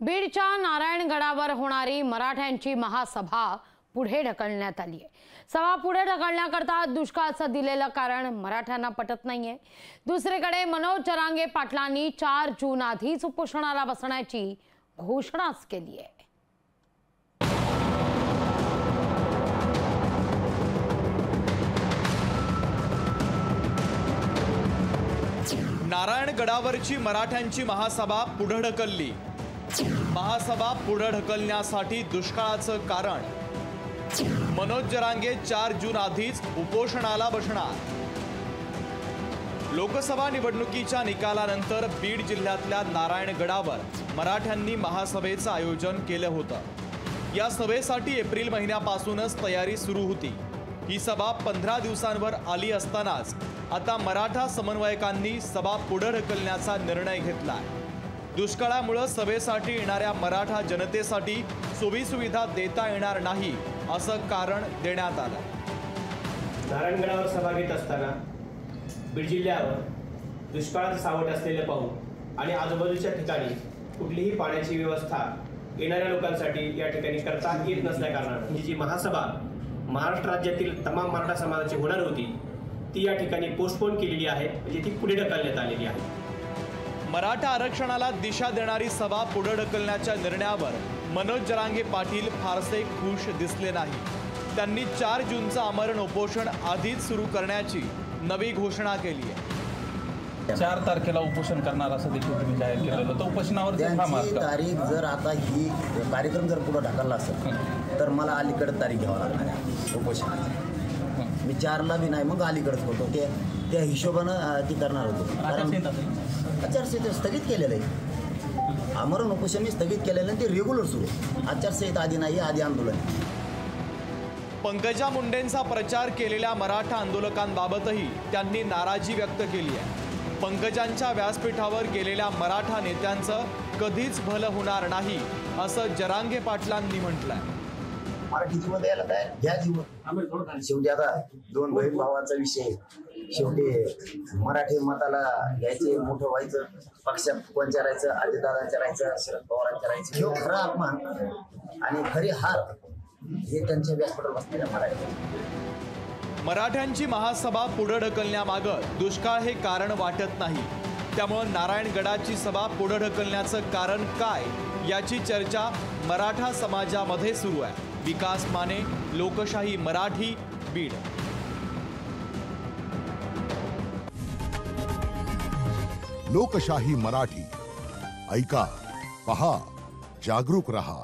बीडच्या नारायणगडावर होणारी मराठ्यांची महासभा पुढे ढकलण्यात आली आहे। सभा पुढे ढकलण्याकरता दुष्काळाचं दिलेलं कारण मराठ्यांना पटत नाहीये। दुसरीकडे मनोज जरांगे पाटलांनी 4 जून आधीच उपोषणाला बसण्याची घोषणाच केली आहे। नारायणगडावरची मराठ्यांची महासभा पुढे ढकलली। महासभा पुढे ढकलण्यासाठी दुष्काळाचं कारण। मनोज जरांगे 4 जून आधीच उपोषणाला बसणार। लोकसभा निवडणुकीच्या निकालानंतर बीड जिल्ह्यातल्या नारायणगडावर मराठ्यांनी महासभेचं आयोजन केलं होतं। या सभेसाठी एप्रिल महिन्यापासूनच तयारी सुरू होती। ही सभा 15 दिवसांवर आली असतानाच आता मराठा समन्वयकांनी सभा पुढे ढकलण्याचा निर्णय घेतलाय। दुष्काळामुळे सभेसाठी येणाऱ्या मराठा जनतेसाठी सोयीसुविधा देता येणार नाही असं कारण देण्यात आलं। नारायणगडावर सभा घेत असताना बीड जिल्ह्यावर दुष्काळाचं सावट असलेलं पाहून आणि आजूबाजूच्या ठिकाणी कुठलीही पाण्याची व्यवस्था येणाऱ्या लोकांसाठी या ठिकाणी करता येत नसल्या कारणानं जी महासभा महाराष्ट्र राज्यातील तमाम मराठा समाजाची होणार होती ती या ठिकाणी पोस्टपोन केलेली आहे, म्हणजे ती पुढे ढकलण्यात आलेली आहे। मराठा आरक्षणाला दिशा देणारी सभा पुढे ढकलण्याच्या निर्णयावर मनोज जरांगे पाटील फारसे खुश दिसले नाही। त्यांनी 4 जूनचं आमरण उपोषण आधीच सुरू करण्याची नवी घोषणा केली आहे। 4 तारखेला उपोषण करणार असं देखील तुम्ही जाहीर केलेलं होतं। उपोषणावर तारीख जर आता ही कार्यक्रम जर पुढे ढकलला असेल तर मला अलीकडे तारीख घ्यावं लागणार उपोषणाची। मी 4ला बी नाही, मग अलीकडेच होतो त्या हिशोबानं ती करणार होतो। कारण आचारसंहिता स्थगित केलेलं आहे। आमरण उपोषण स्थगित केलेलं आहे, ते रेग्युलर सुरू आहे। आचारसंहिता आधी नाही, आधी आंदोलन। पंकजा मुंडेंचा प्रचार केलेल्या मराठा आंदोलकांबाबतही त्यांनी नाराजी व्यक्त केली आहे। पंकजांच्या व्यासपीठावर गेलेल्या मराठा नेत्यांचं कधीच भलं होणार नाही असं जरांगे पाटलांनी म्हटलंय। मराठी जीवन यायला काय घ्या जीवन। शेवटी आता 2 बहीण भावाचा विषय, शेवटी मराठी मताला घ्यायचे, मोठं व्हायचं, पक्षात कोणच्या राहायचं, अजितदादांच्या राहायचं, शरद पवारांच्या राहायचं। हे खरा अपमान आणि खरी हार हे त्यांच्या व्यासपीठावर बसलेल्या मराठ्यांची महासभा पुढे ढकलण्यामागं दुष्काळ हे कारण वाटत नाही। त्यामुळे नारायणगडाची सभा पुढे ढकलण्याचं कारण काय याची चर्चा मराठा समाजामध्ये सुरू आहे। विकास माने, लोकशाही मराठी, बीड। लोकशाही मराठी ऐका, पहा, जागरूक रहा।